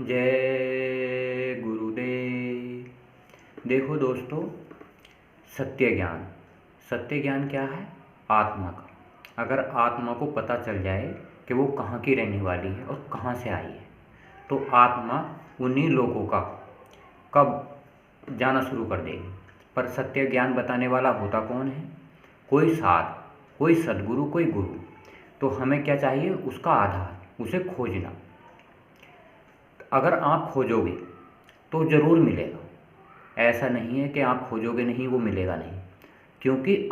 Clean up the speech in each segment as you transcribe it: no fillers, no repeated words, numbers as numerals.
जय गुरुदेव। देखो दोस्तों, सत्य ज्ञान क्या है? आत्मा का। अगर आत्मा को पता चल जाए कि वो कहाँ की रहने वाली है और कहाँ से आई है, तो आत्मा उन्हीं लोगों का कब जाना शुरू कर देगी। पर सत्य ज्ञान बताने वाला होता कौन है? कोई साध, कोई सद्गुरु, कोई गुरु। तो हमें क्या चाहिए? उसका आधार, उसे खोजना। अगर आप खोजोगे तो ज़रूर मिलेगा। ऐसा नहीं है कि आप खोजोगे नहीं, वो मिलेगा नहीं। क्योंकि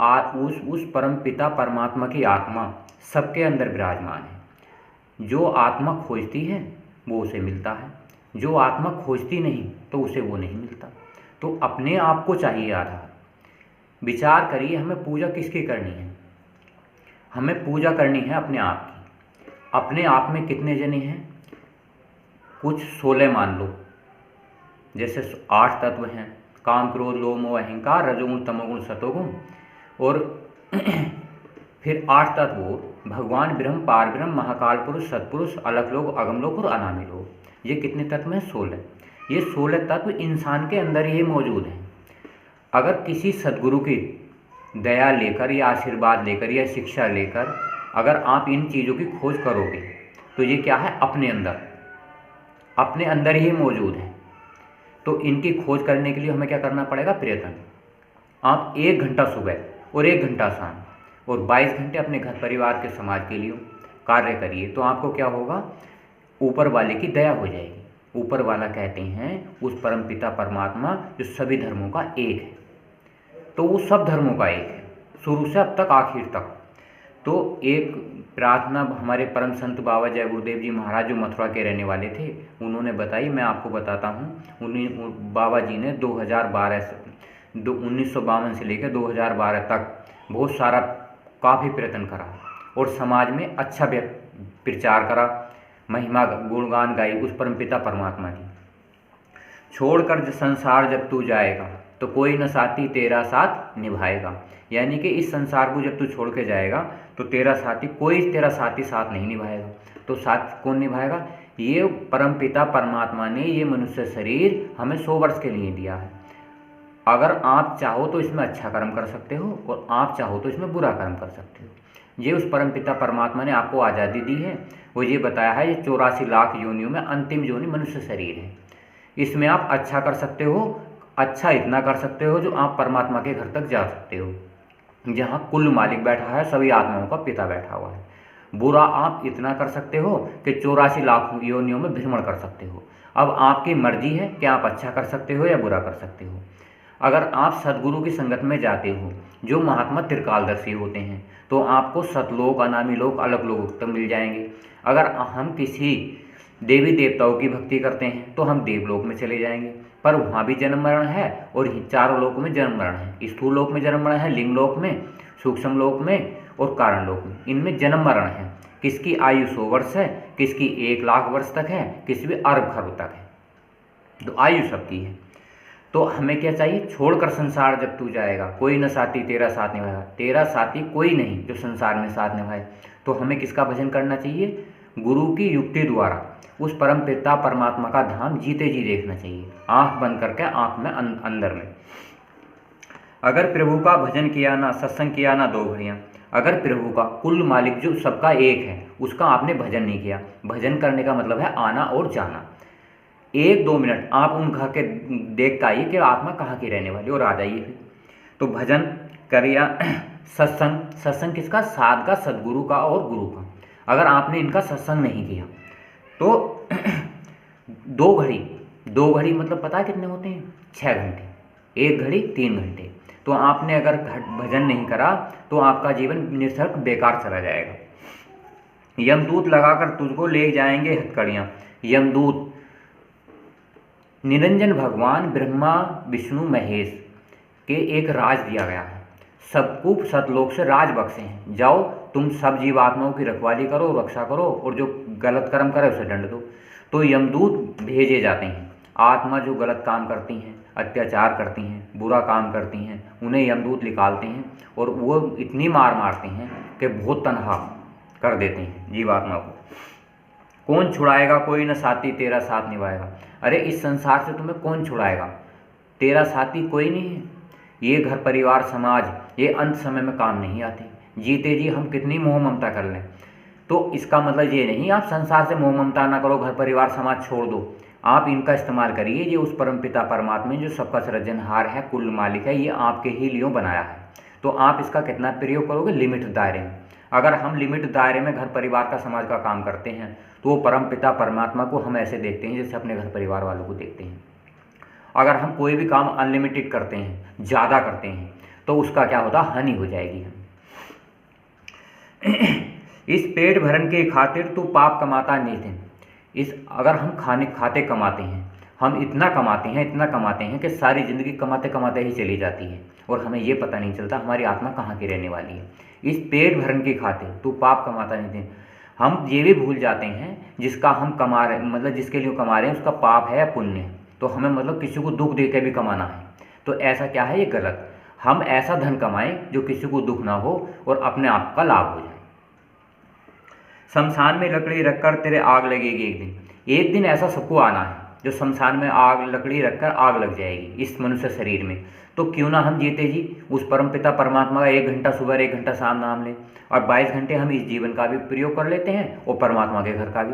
उस परम पिता परमात्मा की आत्मा सबके अंदर विराजमान है। जो आत्मा खोजती है वो उसे मिलता है, जो आत्मा खोजती नहीं तो उसे वो नहीं मिलता। तो अपने आप को चाहिए आधार। विचार करिए, हमें पूजा किसकी करनी है? हमें पूजा करनी है अपने आप की। अपने आप में कितने जने हैं? कुछ 16 मान लो। जैसे 8 तत्व हैं: काम, क्रोध, लोभ, मोह, अहंकार, रजोगुण, तमोगुण, सतोगुण। और फिर 8 तत्व: भगवान, ब्रह्म, पार ब्रह्म, महाकाल पुरुष, सत्पुरुष, अलख लोक, अगम लोक और अनामि लोक। ये कितने तत्व हैं? 16। ये 16 तत्व इंसान के अंदर ही मौजूद हैं। अगर किसी सद्गुरु की दया लेकर या आशीर्वाद लेकर या शिक्षा लेकर अगर आप इन चीज़ों की खोज करोगे तो ये क्या है? अपने अंदर ही मौजूद है। तो इनकी खोज करने के लिए हमें क्या करना पड़ेगा? प्रयत्न। आप 1 घंटा सुबह और 1 घंटा शाम और 22 घंटे अपने घर परिवार के समाज के लिए कार्य करिए, तो आपको क्या होगा? ऊपर वाले की दया हो जाएगी। ऊपर वाला कहते हैं उस परम पिता परमात्मा जो सभी धर्मों का एक है। तो वो सब धर्मों का एक है, शुरू से अब तक आखिर तक। तो एक प्रार्थना हमारे परम संत बाबा जय गुरुदेव जी महाराज, जो मथुरा के रहने वाले थे, उन्होंने बताई। मैं आपको बताता हूँ। उन्हीं बाबा जी ने 1952 से लेकर 2012 तक बहुत सारा काफ़ी प्रयत्न करा और समाज में अच्छा प्रचार करा, महिमा गुणगान गाई उस परमपिता परमात्मा की। छोड़कर संसार जब तू जाएगा तो कोई न साथी तेरा साथ निभाएगा। यानी कि इस संसार को जब तू छोड़ के जाएगा तो कोई तेरा साथी साथ नहीं निभाएगा। तो साथ कौन निभाएगा? ये परमपिता परमात्मा ने ये मनुष्य शरीर हमें 100 वर्ष के लिए दिया है। अगर आप चाहो तो इसमें अच्छा कर्म कर सकते हो और आप चाहो तो इसमें बुरा कर्म कर सकते हो। ये उस परमपिता परमात्मा ने आपको आज़ादी दी है। वो ये बताया है, ये 84 लाख योनियों में अंतिम योनि मनुष्य शरीर है। इसमें आप अच्छा कर सकते हो। अच्छा इतना कर सकते हो जो आप परमात्मा के घर तक जा सकते हो, जहाँ कुल मालिक बैठा है, सभी आत्माओं का पिता बैठा हुआ है। बुरा आप इतना कर सकते हो कि 84 लाख योनियों में भ्रमण कर सकते हो। अब आपकी मर्जी है कि आप अच्छा कर सकते हो या बुरा कर सकते हो। अगर आप सद्गुरु की संगत में जाते हो, जो महात्मा त्रिकालदर्शी होते हैं, तो आपको सतलोक, अनामि लोक, अलग लोक तक मिल जाएंगे। अगर हम किसी देवी देवताओं की भक्ति करते हैं तो हम देवलोक में चले जाएंगे, पर वहाँ भी जन्म मरण है और चारों लोक में जन्म मरण है। स्थूल लोक में जन्म मरण है, लिंग लोक में, सूक्ष्म लोक में और कारण लोक में। इनमें जन्म मरण है। किसकी आयु 100 वर्ष है, किसकी 1 लाख वर्ष तक है, किसी भी अरब खरब तक है। तो आयु सबकी है। तो हमें क्या चाहिए? छोड़कर संसार जब तू जाएगा कोई न साथी तेरा साथ निभाएगा। तेरा साथी कोई नहीं जो संसार में साथ निभाए। तो हमें किसका भजन करना चाहिए? गुरु की युक्ति द्वारा उस परम पिता परमात्मा का धाम जीते जी देखना चाहिए, आंख बंद करके, आंख में अंदर में। अगर प्रभु का भजन किया ना, सत्संग किया ना 2 घड़ियाँ, अगर प्रभु का, कुल मालिक जो सबका एक है, उसका आपने भजन नहीं किया। भजन करने का मतलब है आना और जाना। 1-2 मिनट आप उन घर के देख के आइए कि आत्मा कहाँ की रहने वाली, और आ जाइए फिर। तो भजन करिए। सत्संग किसका? साध का, सद्गुरु का और गुरु का। अगर आपने इनका सत्संग नहीं किया तो 2 घड़ी मतलब पता है कितने होते हैं? 6 घंटे। 1 घड़ी 3 घंटे। तो आपने अगर भजन नहीं करा तो आपका जीवन निरर्थक बेकार चला जाएगा। यमदूत लगाकर तुझको ले जाएंगे हथकड़ियाँ। यमदूत निरंजन भगवान ब्रह्मा विष्णु महेश के एक राज दिया गया है। सबको सतलोक से राज बख्शे हैं, जाओ तुम सब जीवात्माओं की रखवाली करो, रक्षा करो, और जो गलत कर्म करे उसे दंड दो। तो यमदूत भेजे जाते हैं। आत्मा जो गलत काम करती हैं, अत्याचार करती हैं, बुरा काम करती हैं, उन्हें यमदूत निकालते हैं और वो इतनी मार मारते हैं कि बहुत तनहा कर देते हैं जीवात्मा को। कौन छुड़ाएगा, कोई न साथी तेरा साथ निभाएगा। अरे इस संसार से तुम्हें कौन छुड़ाएगा, तेरा साथी कोई नहीं है। ये घर परिवार समाज ये अंत समय में काम नहीं आते। जीते जी हम कितनी मोह ममता कर लें, तो इसका मतलब ये नहीं आप संसार से मोह ममता ना करो, घर परिवार समाज छोड़ दो। आप इनका इस्तेमाल करिए। ये उस परमपिता परमात्मा जो सबका सृजनहार है, कुल मालिक है, ये आपके ही लिए बनाया है। तो आप इसका कितना प्रयोग करोगे, लिमिट दायरे में। अगर हम लिमिट दायरे में घर परिवार का समाज का काम करते हैं तो वो परमपिता परमात्मा को हम ऐसे देखते हैं जैसे अपने घर परिवार वालों को देखते हैं। अगर हम कोई भी काम अनलिमिटेड करते हैं, ज़्यादा करते हैं, तो उसका क्या होता, हानि हो जाएगी। हम इस पेट भरन के खातिर तू पाप कमाता नितिन। इस अगर हम खाने खाते कमाते हैं, हम इतना कमाते हैं कि सारी ज़िंदगी कमाते कमाते ही चली जाती है और हमें ये पता नहीं चलता हमारी आत्मा कहाँ की रहने वाली है। इस पेट भरन के खातिर तू पाप कमाता नितिन। हम ये भी भूल जाते हैं जिसका हम कमा रहे, मतलब जिसके लिए कमा रहे हैं उसका पाप है या पुण्य है। तो हमें मतलब किसी को दुख दे के भी कमाना है, तो ऐसा क्या है, ये गलत। हम ऐसा धन कमाएं जो किसी को दुख ना हो और अपने आप का लाभ हो जाए। शमशान में लकड़ी रखकर तेरे आग लगेगी एक दिन। एक दिन ऐसा सबको आना है जो शमशान में आग लकड़ी रखकर आग लग जाएगी इस मनुष्य शरीर में। तो क्यों ना हम जीते जी उस परमपिता परमात्मा का 1 घंटा सुबह 1 घंटा शाम नाम लें, और 22 घंटे हम इस जीवन का भी प्रयोग कर लेते हैं और परमात्मा के घर का भी।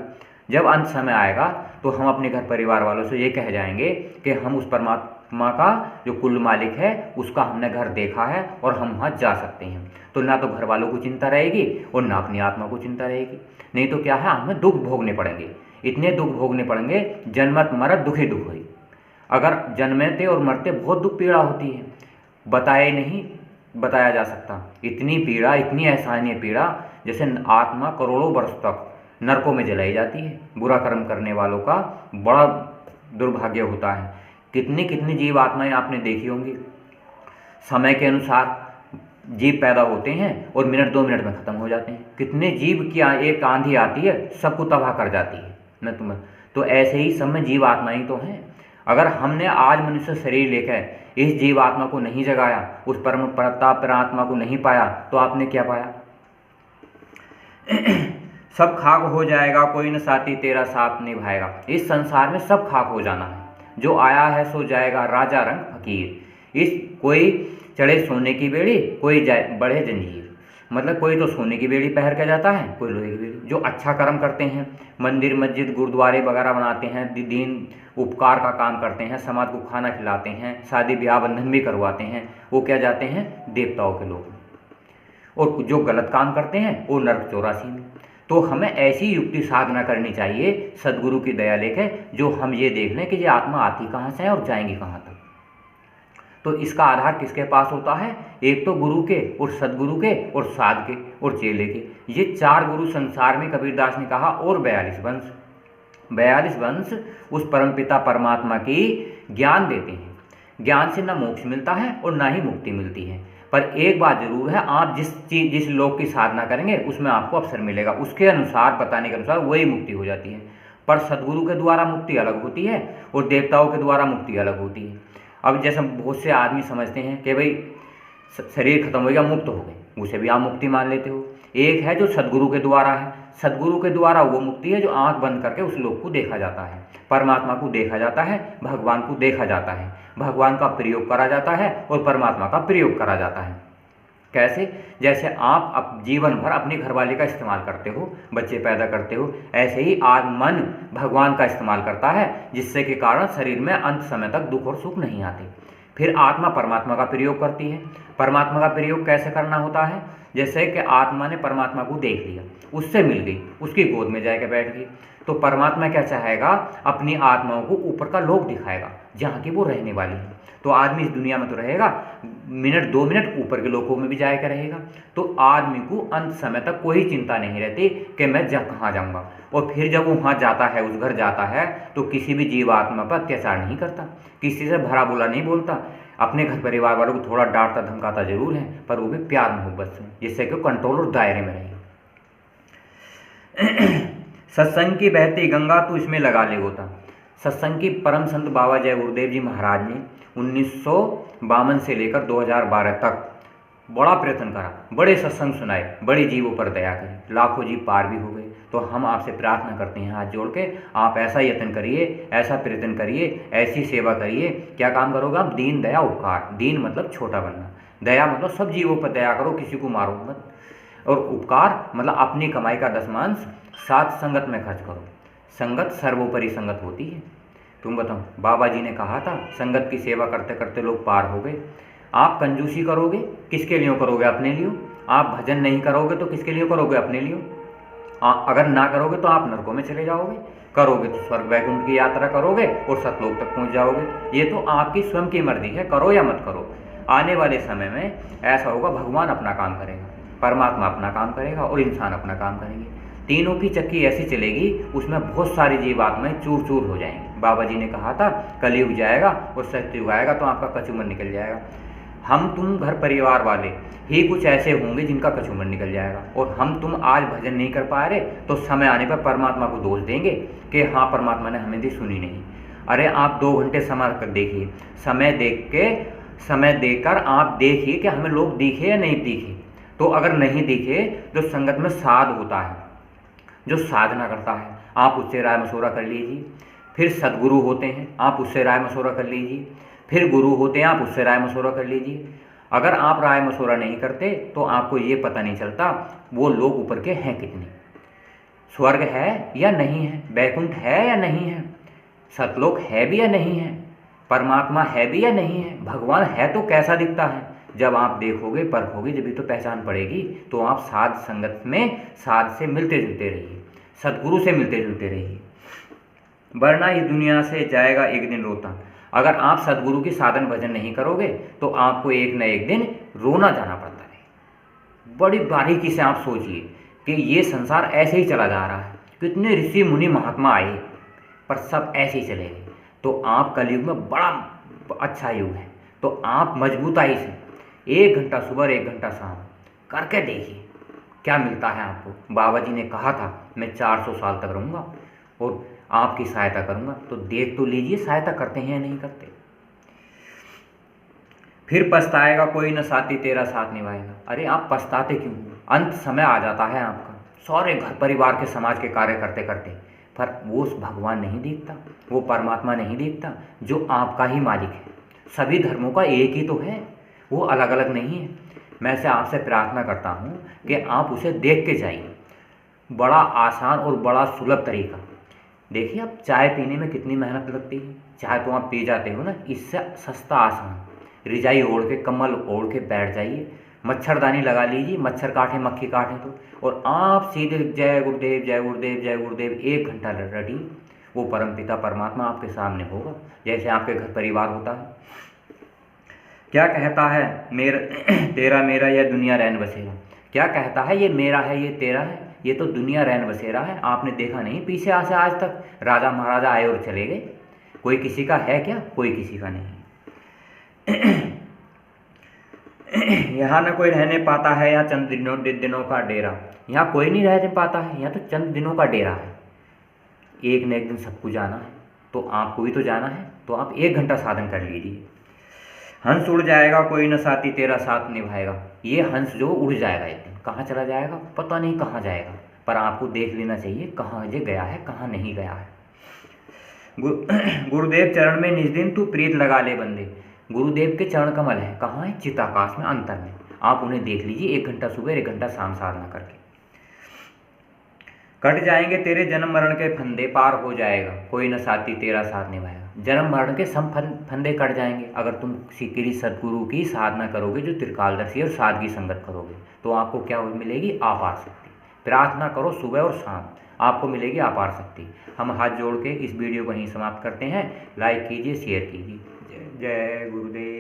जब अंत समय आएगा तो हम अपने घर परिवार वालों से ये कह जाएंगे कि हम उस परमात्मा का जो कुल मालिक है उसका हमने घर देखा है और हम वहाँ जा सकते हैं। तो ना तो घर वालों को चिंता रहेगी और ना अपनी आत्मा को चिंता रहेगी। नहीं तो क्या है, हमें दुख भोगने पड़ेंगे, इतने दुख भोगने पड़ेंगे, जन्मत मरत दुखी दुख हुई। अगर जन्मते और मरते बहुत दुख पीड़ा होती है, बताया जा सकता। इतनी पीड़ा, इतनी असहनीय पीड़ा, जैसे आत्मा करोड़ों वर्ष तक नरकों में जलाई जाती है। बुरा कर्म करने वालों का बड़ा दुर्भाग्य होता है। कितनी कितनी जीव आत्माएं आपने देखी होंगी, समय के अनुसार जीव पैदा होते हैं और मिनट 2 मिनट में ख़त्म हो जाते हैं। कितने जीव की एक आंधी आती है सबको तबाह कर जाती है। मैं तुम्हें तो ऐसे ही सब में जीव आत्माएं तो हैं। अगर हमने आज मनुष्य शरीर लेकर इस जीव आत्मा को नहीं जगाया, उस परम परमात्मा को नहीं पाया, तो आपने क्या पाया। सब खाक हो जाएगा, कोई न साथी तेरा साथ निभाएगा। इस संसार में सब खाक हो जाना है, जो आया है सो जाएगा, राजा रंग फकीर। इस कोई चढ़े सोने की बेड़ी, कोई जाए बढ़े जंजीर। मतलब कोई तो सोने की बेड़ी पहन के जाता है, कोई लोहे की बेड़ी। जो अच्छा कर्म करते हैं, मंदिर मस्जिद गुरुद्वारे वगैरह बनाते हैं, दीन उपकार का काम करते हैं, समाज को खाना खिलाते हैं, शादी ब्याह बंधन भी करवाते हैं, वो क्या जाते हैं, देवताओं के लोग। और जो गलत काम करते हैं वो नरक 84 में। तो हमें ऐसी युक्ति साधना करनी चाहिए सदगुरु की दया लेकर, जो हम ये देख लें कि ये आत्मा आती कहाँ से है और जाएंगी कहाँ तक। तो इसका आधार किसके पास होता है, एक तो गुरु के और सदगुरु के और साध के और चेले के। ये 4 गुरु संसार में कबीरदास ने कहा, और 42 वंश उस परमपिता परमात्मा की ज्ञान देते हैं। ज्ञान से न मोक्ष मिलता है और ना ही मुक्ति मिलती है, पर एक बात जरूर है, आप जिस लोक की साधना करेंगे उसमें आपको अवसर मिलेगा, उसके अनुसार बताने के अनुसार वही मुक्ति हो जाती है। पर सदगुरु के द्वारा मुक्ति अलग होती है और देवताओं के द्वारा मुक्ति अलग होती है। अब जैसे बहुत से आदमी समझते हैं कि भाई शरीर खत्म हो गया, मुक्त हो गए, उसे भी आप मुक्ति मान लेते हो। एक है जो सदगुरु के द्वारा है, सदगुरु के द्वारा वो मुक्ति है जो आंख बंद करके उस लोक को देखा जाता है, परमात्मा को देखा जाता है, भगवान को देखा जाता है, भगवान का प्रयोग करा जाता है और परमात्मा का प्रयोग करा जाता है। कैसे, जैसे आप जीवन भर अपनी घरवाली का इस्तेमाल करते हो, बच्चे पैदा करते हो, ऐसे ही आज मन भगवान का इस्तेमाल करता है, जिससे के कारण शरीर में अंत समय तक दुख और सुख नहीं आते। फिर आत्मा परमात्मा का प्रयोग करती है। परमात्मा का प्रयोग कैसे करना होता है, जैसे कि आत्मा ने परमात्मा को देख लिया, उससे मिल गई, उसकी गोद में जाकर बैठ गई, तो परमात्मा क्या चाहेगा, अपनी आत्माओं को ऊपर का लोक दिखाएगा जहाँ की वो रहने वाली है। तो आदमी इस दुनिया में तो रहेगा, मिनट 2 मिनट ऊपर के लोकों में भी जाकर रहेगा। तो आदमी को अंत समय तक कोई चिंता नहीं रहती कि मैं कहाँ जाऊँगा। और फिर जब वो वहाँ जाता है, उस घर जाता है, तो किसी भी जीवात्मा पर अत्याचार नहीं करता, किसी से भरा बुरा नहीं बोलता, अपने घर परिवार वालों को थोड़ा डांटता धमकाता जरूर है, पर वो भी प्यार मोहब्बत से, जिससे कि कंट्रोल और दायरे में रहे। सत्संग की बहती गंगा तू इसमें लगा ले गोता। सत्संग की परम संत बाबा जय गुरुदेव जी महाराज ने 1952 से लेकर 2012 तक बड़ा प्रयत्न करा, बड़े सत्संग सुनाए, बड़े जीवों पर दया करी, लाखों जीव पार भी हो गए। तो हम आपसे प्रार्थना करते हैं हाथ जोड़ के, आप ऐसा यत्न करिए, ऐसा प्रयत्न करिए, ऐसी सेवा करिए। क्या काम करोगे आप? दीन दया उपकार। दीन मतलब छोटा बनना, दया मतलब सब जीवों पर दया करो, किसी को मारो मत, और उपकार मतलब अपनी कमाई का 10 साथ संगत में खर्च करो। संगत सर्वोपरि संगत होती है। तुम बताओ, बाबा जी ने कहा था संगत की सेवा करते करते लोग पार हो गए। आप कंजूसी करोगे, किसके लिए करोगे? अपने लिए। आप भजन नहीं करोगे तो किसके लिए करोगे? अपने लिए। अगर ना करोगे तो आप नरकों में चले जाओगे, करोगे तो स्वर्ग वैकुंठ की यात्रा करोगे और सतलोक तक पहुंच जाओगे। ये तो आपकी स्वयं की मर्जी है, करो या मत करो। आने वाले समय में ऐसा होगा, भगवान अपना काम करेगा, परमात्मा अपना काम करेगा और इंसान अपना काम करेंगे। तीनों की चक्की ऐसी चलेगी, उसमें बहुत सारी जीवात्माएं चूर चूर हो जाएंगी। बाबा जी ने कहा था कलयुग जाएगा और सत्ययुग आएगा तो आपका कचूमर निकल जाएगा। हम तुम घर परिवार वाले ही कुछ ऐसे होंगे जिनका कचूमर निकल जाएगा, और हम तुम आज भजन नहीं कर पा रहे तो समय आने पर परमात्मा को दोष देंगे कि हाँ परमात्मा ने हमें दी सुनी नहीं। अरे आप 2 घंटे समय कर देखिए, समय देकर आप देखिए कि हमें लोग दिखे या नहीं दिखे। तो अगर नहीं दिखे, जो संगत में साध होता है, जो साधना करता है, आप उससे राय मशवरा कर लीजिए। फिर सदगुरु होते हैं, आप उससे राय मशवरा कर लीजिए। फिर गुरु होते हैं, आप उससे राय मशवरा कर लीजिए। अगर आप राय मशवरा नहीं करते तो आपको ये पता नहीं चलता वो लोग ऊपर के हैं कितने, स्वर्ग है या नहीं है, वैकुंठ है या नहीं है, सतलोक है भी या नहीं है, परमात्मा है भी या नहीं है, भगवान है तो कैसा दिखता है। जब आप देखोगे परखोगे जब भी तो पहचान पड़ेगी। तो आप साध संगत में साध से मिलते जुलते रहिए, सदगुरु से मिलते जुलते रहिए, वरना इस दुनिया से जाएगा एक दिन रोता। अगर आप सदगुरु की साधन भजन नहीं करोगे तो आपको एक न एक दिन रोना जाना पड़ता है। बड़ी बारीकी से आप सोचिए कि ये संसार ऐसे ही चला जा रहा है। कितने ऋषि मुनि महात्मा आए पर सब ऐसे ही चले गए। तो आप कलयुग में बड़ा अच्छा युग है, तो आप मजबूताई से 1 घंटा सुबह 1 घंटा शाम करके देखिए क्या मिलता है आपको। बाबा जी ने कहा था मैं 400 साल तक रहूँगा और आपकी सहायता करूँगा, तो देख तो लीजिए सहायता करते हैं या नहीं करते। फिर पछताएगा कोई न साथी तेरा साथ निभाएगा। अरे आप पछताते क्यों? अंत समय आ जाता है आपका, सारे घर परिवार के समाज के कार्य करते करते, पर वो भगवान नहीं देखता, वो परमात्मा नहीं देखता जो आपका ही मालिक है। सभी धर्मों का एक ही तो है, वो अलग अलग नहीं है। मैं से आपसे प्रार्थना करता हूँ कि आप उसे देख के जाइए। बड़ा आसान और बड़ा सुलभ तरीका। देखिए आप चाय पीने में कितनी मेहनत लगती है, चाय तो आप पी जाते हो ना, इससे सस्ता आसान, रिजाई ओढ़ के कंबल ओढ़ के बैठ जाइए, मच्छरदानी लगा लीजिए, मच्छर काटे मक्खी काटे तो, और आप सीधे जय गुरुदेव जय गुरुदेव जय गुरुदेव 1 घंटा रटिए। वो परमपिता परमात्मा आपके सामने होगा जैसे आपके घर परिवार होता है। क्या कहता है मेरा तेरा मेरा यह दुनिया रैन बसेरा। क्या कहता है ये मेरा है ये तेरा है, ये तो दुनिया रैन बसेरा है। आपने देखा नहीं पीछे से आज तक राजा महाराजा आए और चले गए, कोई किसी का है क्या? कोई किसी का नहीं। यहाँ न कोई रहने पाता है, यहाँ चंद दिनों का डेरा। यहाँ कोई नहीं रहने पाता है, यहाँ तो चंद दिनों का डेरा है। एक न एक दिन सबको जाना है, तो आपको भी तो जाना है, तो आप 1 घंटा साधन कर लीजिए। हंस उड़ जाएगा कोई न साथी तेरा साथ निभाएगा। ये हंस जो उड़ जाएगा एक दिन, कहाँ चला जाएगा पता नहीं कहाँ जाएगा, पर आपको देख लेना चाहिए कहाँ ये गया है कहाँ नहीं गया है। गुरुदेव चरण में निज दिन तू प्रीत लगा ले बंदे। गुरुदेव के चरण कमल है, कहाँ है? चिताकाश में, अंतर में। आप उन्हें देख लीजिए 1 घंटा सुबह 1 घंटा शाम साधना करके। कट जाएंगे तेरे जन्म मरण के फंदे, पार हो जाएगा कोई न साथी तेरा साथ निभाएगा। जन्म मरण के सब फंदे कट जाएंगे अगर तुम सीकरी सदगुरु की साधना करोगे, जो त्रिकालदर्शी और सादगी संगत करोगे, तो आपको क्या मिलेगी? अपार शक्ति। प्रार्थना करो सुबह और शाम, आपको मिलेगी अपार शक्ति। हम हाथ जोड़ के इस वीडियो को यहीं समाप्त करते हैं। लाइक कीजिए, शेयर कीजिए। जय गुरुदेव।